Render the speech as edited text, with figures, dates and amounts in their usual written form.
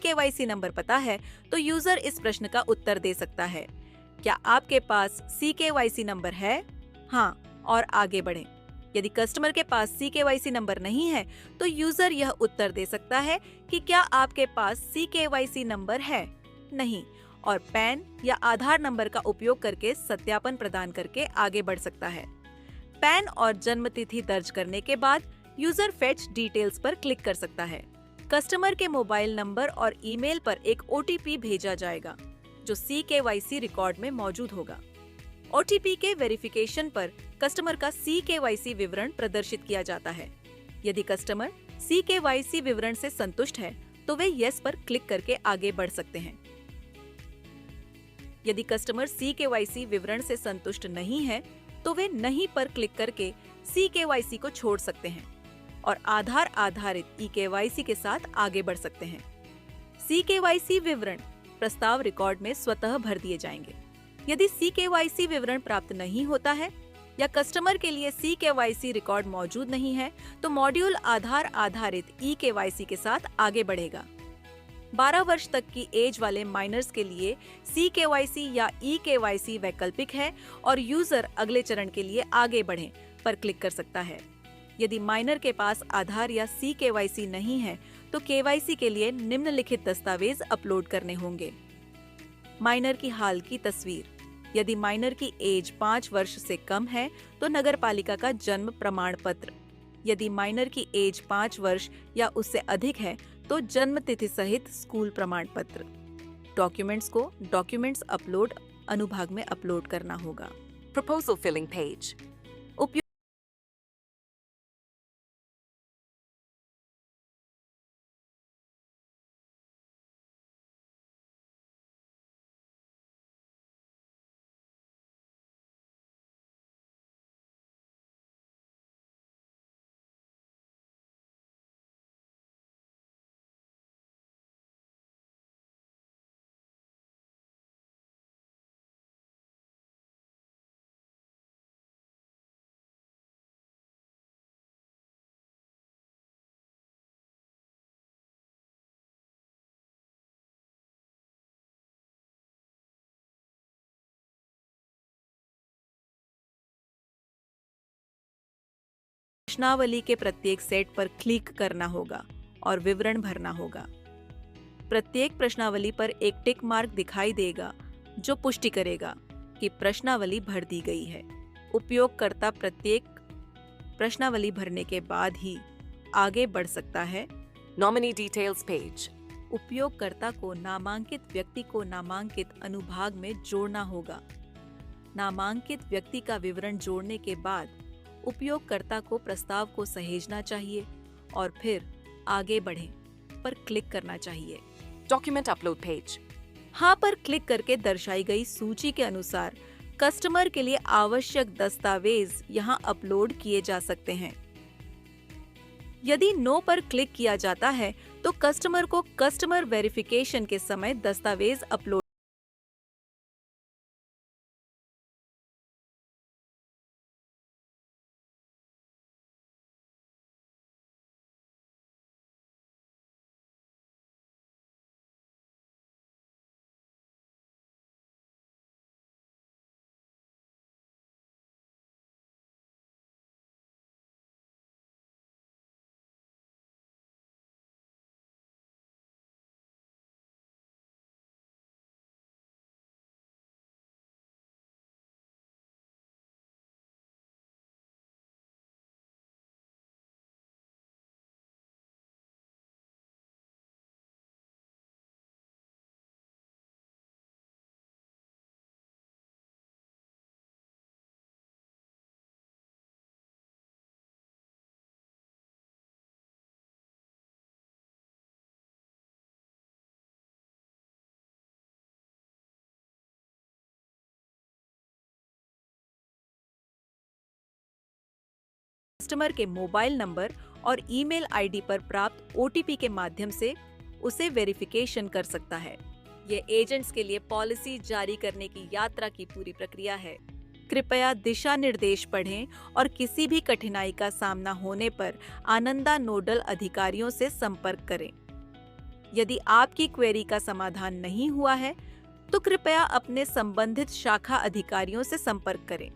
CKYC number पता है तो यूजर इस प्रश्न का उत्तर दे सकता है, क्या आपके पास CKYC नंबर है? हाँ, और आगे बढ़ें। यदि कस्टमर के पास CKYC नंबर नहीं है तो यूजर यह उत्तर दे सकता है कि क्या आपके पास CKYC नंबर है? नहीं, और पैन या आधार नंबर का उपयोग करके सत्यापन प्रदान करके आगे बढ़ सकता है। पैन और जन्म तिथि दर्ज करने के बाद यूजर फेच डिटेल्स पर क्लिक कर सकता है। कस्टमर के मोबाइल नंबर और ईमेल पर एक OTP भेजा जाएगा जो CKYC रिकॉर्ड में मौजूद होगा। OTP के वेरिफिकेशन पर कस्टमर का CKYC विवरण प्रदर्शित किया जाता है। यदि कस्टमर CKYC विवरण से संतुष्ट है तो वे यस पर क्लिक करके आगे बढ़ सकते हैं। यदि कस्टमर CKYC विवरण से संतुष्ट नहीं है तो वे नहीं पर क्लिक करके CKYC को छोड़ सकते हैं और आधार आधारित eKYC के साथ आगे बढ़ सकते हैं। CKYC विवरण प्रस्ताव रिकॉर्ड में स्वतः भर दिए जाएंगे। यदि CKYC विवरण प्राप्त नहीं होता है या कस्टमर के लिए CKYC रिकॉर्ड मौजूद नहीं है तो मॉड्यूल आधार आधारित eKYC के साथ आगे बढ़ेगा। 12 वर्ष तक की एज वाले माइनर्स के लिए CKYC या eKYC वैकल्पिक है और यूजर अगले चरण के लिए आगे बढ़ें पर क्लिक कर सकता है। यदि माइनर के पास आधार या CKYC नहीं है तो KYC के लिए निम्नलिखित दस्तावेज अपलोड करने होंगे। माइनर की हाल की तस्वीर। यदि माइनर की एज 5 वर्ष से कम है तो नगरपालिका का जन्म प्रमाण पत्र। यदि माइनर की एज 5 वर्ष या उससे अधिक है तो जन्म तिथि सहित स्कूल प्रमाण पत्र। डॉक्यूमेंट्स को डॉक्यूमेंट्स अपलोड अनुभाग में अपलोड करना होगा। Proposal filling page. उपयोग प्रश्नावली के प्रत्येक सेट पर क्लिक करना होगा और विवरण भरना होगा। प्रत्येक प्रश्नावली पर एक टिक मार्क दिखाई देगा जो पुष्टि करेगा कि प्रश्नावली भर दी गई है। उपयोगकर्ता प्रत्येक प्रश्नावली भरने के बाद ही आगे बढ़ सकता है। Nominee details page. उपयोगकर्ता को नामांकित व्यक्ति को नामांकित अनुभाग में जोड़ना होगा। नामांकित व्यक्ति का विवरण जोड़ने के बाद उपयोगकर्ता को प्रस्ताव को सहेजना चाहिए और फिर आगे बढ़ें पर क्लिक करना चाहिए। Document upload page. हाँ पर क्लिक करके दर्शाई गई सूची के अनुसार कस्टमर के लिए आवश्यक दस्तावेज यहाँ अपलोड किए जा सकते हैं। यदि नो पर क्लिक किया जाता है तो कस्टमर को कस्टमर वेरिफिकेशन के समय दस्तावेज अपलोड कस्टमर के मोबाइल नंबर और ईमेल आईडी पर प्राप्त OTP के माध्यम से उसे वेरिफिकेशन कर सकता है। ये एजेंट्स के लिए पॉलिसी जारी करने की यात्रा की पूरी प्रक्रिया है। कृपया दिशा निर्देश पढ़ें और किसी भी कठिनाई का सामना होने पर आनंदा नोडल अधिकारियों से संपर्क करें। यदि आपकी क्वेरी का समाधान नहीं हुआ है, तो कृपया अपने संबंधित शाखा अधिकारियों से संपर्क करें।